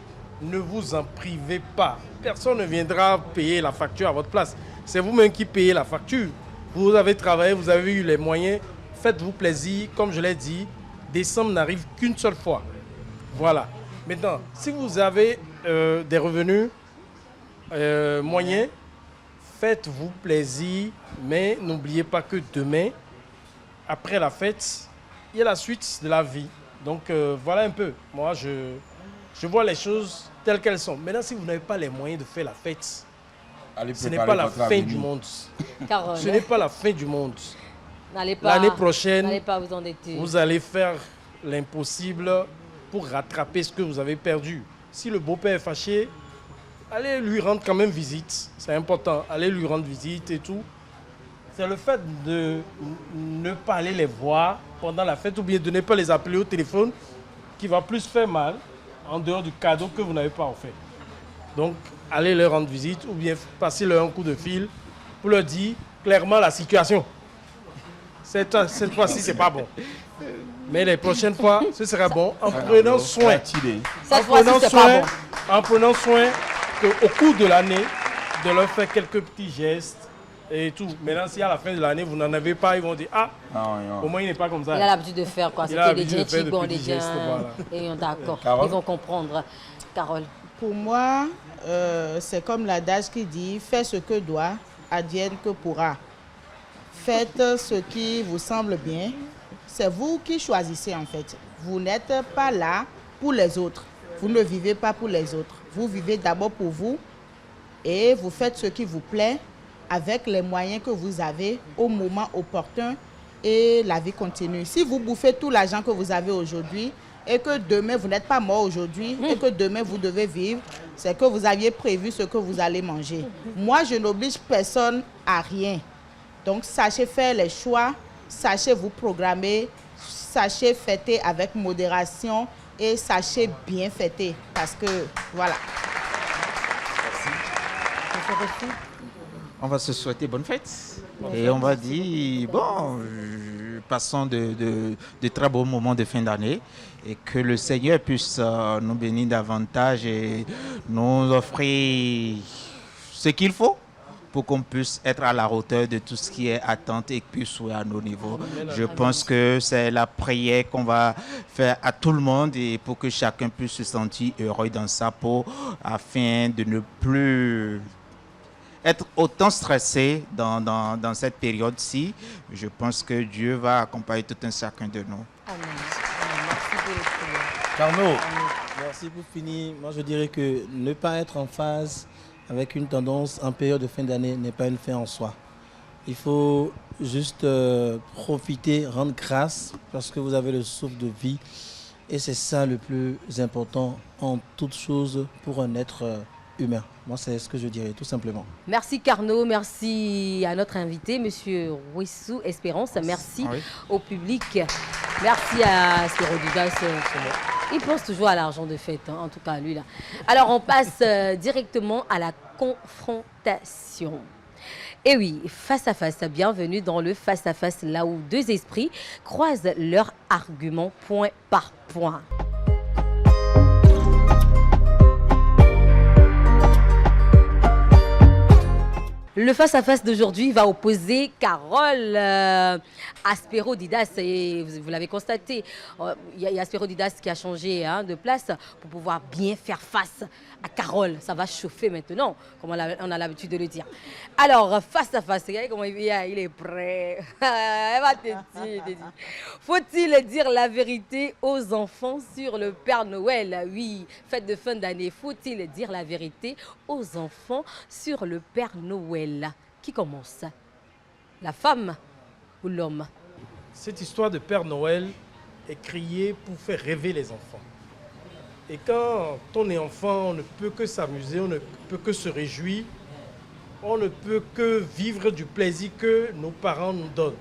ne vous en privez pas. Personne ne viendra payer la facture à votre place. C'est vous-même qui payez la facture. Vous avez travaillé, vous avez eu les moyens, faites-vous plaisir. Comme je l'ai dit, décembre n'arrive qu'une seule fois. Voilà. Maintenant, si vous avez des revenus moyens, faites-vous plaisir, mais n'oubliez pas que demain, après la fête, il y a la suite de la vie. Donc voilà un peu. Moi, je vois les choses telles qu'elles sont. Maintenant, si vous n'avez pas les moyens de faire la fête, ce n'est pas la fin du monde. Ce n'est pas la fin du monde. L'année prochaine, n'allez pas vous endetter. Vous allez faire l'impossible pour rattraper ce que vous avez perdu. Si le beau-père est fâché, allez lui rendre quand même visite. C'est important. Allez lui rendre visite et tout. C'est le fait de ne pas aller les voir pendant la fête ou bien de ne pas les appeler au téléphone qui va plus faire mal en dehors du cadeau que vous n'avez pas offert. Donc, allez leur rendre visite ou bien passer leur un coup de fil pour leur dire clairement la situation. Cette fois-ci, c'est pas bon. Mais les prochaines fois, ce sera bon en prenant soin. En prenant soin qu'au cours de l'année, de leur faire quelques petits gestes et tout. Maintenant, si à la fin de l'année, vous n'en avez pas, ils vont dire ah, au moins il n'est pas comme ça. Il a l'habitude de faire quoi. C'était des gens qui vont des gestes. Et d'accord. Ils vont comprendre. Carole. Pour moi, c'est comme l'adage qui dit fais ce que doit, advienne que pourra. Faites ce qui vous semble bien. C'est vous qui choisissez en fait. Vous n'êtes pas là pour les autres. Vous ne vivez pas pour les autres. Vous vivez d'abord pour vous et vous faites ce qui vous plaît avec les moyens que vous avez au moment opportun et la vie continue. Si vous bouffez tout l'argent que vous avez aujourd'hui et que demain vous n'êtes pas mort aujourd'hui et que demain vous devez vivre, c'est que vous aviez prévu ce que vous allez manger. Moi, je n'oblige personne à rien. Donc, sachez faire les choix, sachez vous programmer, sachez fêter avec modération et sachez bien fêter. Parce que, voilà. On va se souhaiter bonne fête. Et on va dire, bon, passons de très beaux moments de fin d'année et que le Seigneur puisse nous bénir davantage et nous offrir ce qu'il faut pour qu'on puisse être à la hauteur de tout ce qui est attente et puis souhait à nos niveaux. Je pense que c'est la prière qu'on va faire à tout le monde et pour que chacun puisse se sentir heureux dans sa peau afin de ne plus être autant stressé dans cette période-ci. Je pense que Dieu va accompagner tout un chacun de nous. Amen. Merci pour les prières. Carnot, merci pour finir. Moi, je dirais que ne pas être en phase avec une tendance en période de fin d'année n'est pas une fin en soi. Il faut juste profiter, rendre grâce parce que vous avez le souffle de vie. Et c'est ça le plus important en toute chose pour un être humain. Moi, c'est ce que je dirais, tout simplement. Merci Carnot, merci à notre invité, Monsieur Rouissou Espérance. Merci au public. Merci à Spérodidas. Il pense toujours à l'argent de fête, hein, en tout cas lui là. Alors on passe directement à la confrontation. Et oui, face à face, bienvenue dans le face à face, là où deux esprits croisent leurs arguments point par point. Le face-à-face d'aujourd'hui va opposer Carole Aspérodidas. Et vous l'avez constaté, il y a Aspérodidas qui a changé de place pour pouvoir bien faire face à Carole. Ça va chauffer maintenant, comme on a l'habitude de le dire. Alors, face-à-face, regardez comment il est prêt. Elle va te dire. Faut-il dire la vérité aux enfants sur le Père Noël? Oui, fête de fin d'année. Faut-il dire la vérité aux enfants sur le Père Noël? Qui commence? La femme ou l'homme? Cette histoire de Père Noël est créée pour faire rêver les enfants. Et quand on est enfant, on ne peut que s'amuser, on ne peut que se réjouir, on ne peut que vivre du plaisir que nos parents nous donnent.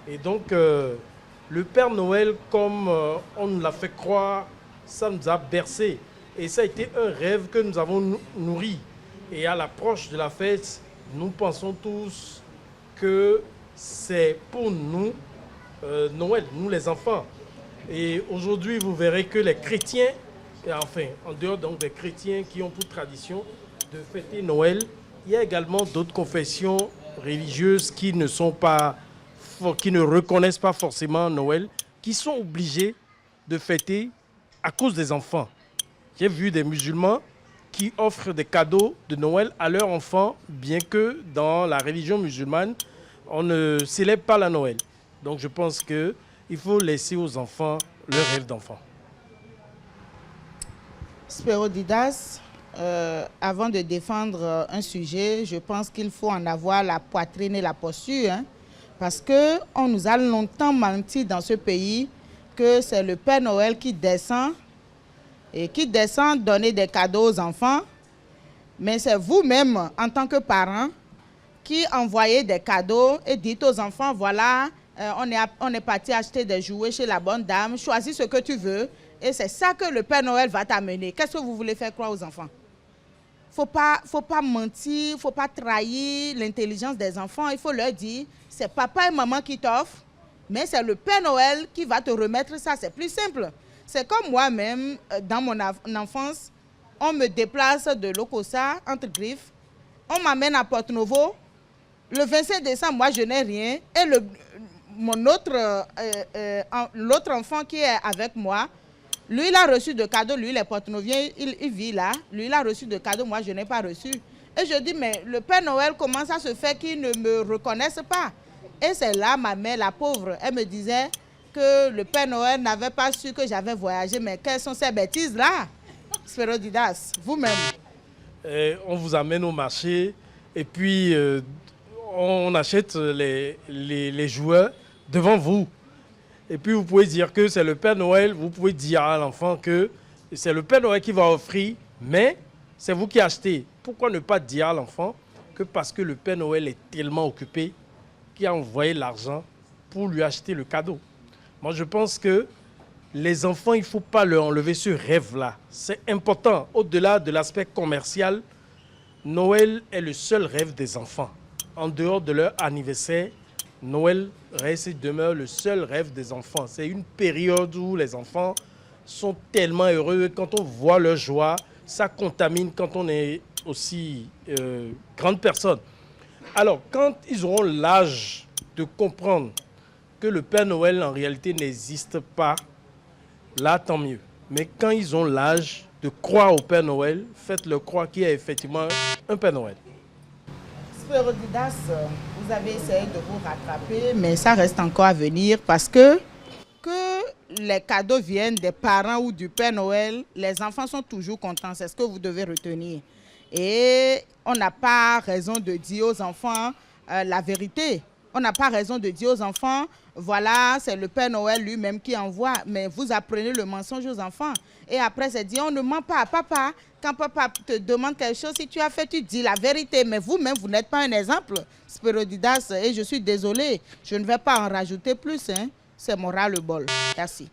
Et donc, le Père Noël, comme on nous l'a fait croire, ça nous a bercé. Et ça a été un rêve que nous avons nourri. Et à l'approche de la fête, nous pensons tous que c'est pour nous Noël, nous les enfants. Et aujourd'hui, vous verrez que les chrétiens, et enfin, en dehors donc des chrétiens qui ont pour tradition de fêter Noël, il y a également d'autres confessions religieuses qui ne reconnaissent pas forcément Noël, qui sont obligés de fêter à cause des enfants. J'ai vu des musulmans qui offrent des cadeaux de Noël à leurs enfants, bien que dans la religion musulmane, on ne célèbre pas la Noël. Donc je pense qu'il faut laisser aux enfants leur rêve d'enfant. Spérodidas, avant de défendre un sujet, je pense qu'il faut en avoir la poitrine et la posture. Hein, parce qu'on nous a longtemps menti dans ce pays que c'est le Père Noël qui descend donner des cadeaux aux enfants. Mais c'est vous-même, en tant que parents, qui envoyez des cadeaux et dites aux enfants, voilà, on est parti acheter des jouets chez la bonne dame, choisis ce que tu veux, et c'est ça que le Père Noël va t'amener. Qu'est-ce que vous voulez faire croire aux enfants? Faut pas mentir, il ne faut pas trahir l'intelligence des enfants. Il faut leur dire, c'est papa et maman qui t'offrent, mais c'est le Père Noël qui va te remettre ça. C'est plus simple. C'est comme moi-même, dans mon enfance, on me déplace de Lokossa, entre Griffes, on m'amène à Porto-Novo. Le 25 décembre, moi, je n'ai rien. Et l'autre enfant qui est avec moi, lui, il a reçu de cadeaux. Lui, il est porto-novien, il vit là. Lui, il a reçu de cadeaux, moi, je n'ai pas reçu. Et je dis, mais le Père Noël, comment ça se fait qu'il ne me reconnaisse pas? Et c'est là, ma mère, la pauvre, elle me disait que le Père Noël n'avait pas su que j'avais voyagé. Mais quelles sont ces bêtises-là? Spérodidas, vous-même. On vous amène au marché et puis on achète les jouets devant vous. Et puis vous pouvez dire que c'est le Père Noël, vous pouvez dire à l'enfant que c'est le Père Noël qui va offrir, mais c'est vous qui achetez. Pourquoi ne pas dire à l'enfant que parce que le Père Noël est tellement occupé qu'il a envoyé l'argent pour lui acheter le cadeau? Moi, je pense que les enfants, il ne faut pas leur enlever ce rêve-là. C'est important. Au-delà de l'aspect commercial, Noël est le seul rêve des enfants. En dehors de leur anniversaire, Noël reste et demeure le seul rêve des enfants. C'est une période où les enfants sont tellement heureux. Quand on voit leur joie, ça contamine quand on est aussi grande personne. Alors, quand ils auront l'âge de comprendre que le Père Noël en réalité n'existe pas, là tant mieux. Mais quand ils ont l'âge de croire au Père Noël, faites-le croire qu'il y a effectivement un Père Noël. Spérodidas, vous avez essayé de vous rattraper, mais ça reste encore à venir parce que les cadeaux viennent des parents ou du Père Noël, les enfants sont toujours contents. C'est ce que vous devez retenir. Et on n'a pas raison de dire aux enfants la vérité. On n'a pas raison de dire aux enfants, voilà, c'est le Père Noël lui-même qui envoie. Mais vous apprenez le mensonge aux enfants. Et après, c'est dit, on ne ment pas. Papa, quand papa te demande quelque chose, si tu as fait, tu dis la vérité. Mais vous-même, vous n'êtes pas un exemple, Spérodidas. Et je suis désolée, je ne vais pas en rajouter plus. Hein. C'est mon ras-le-bol. Merci.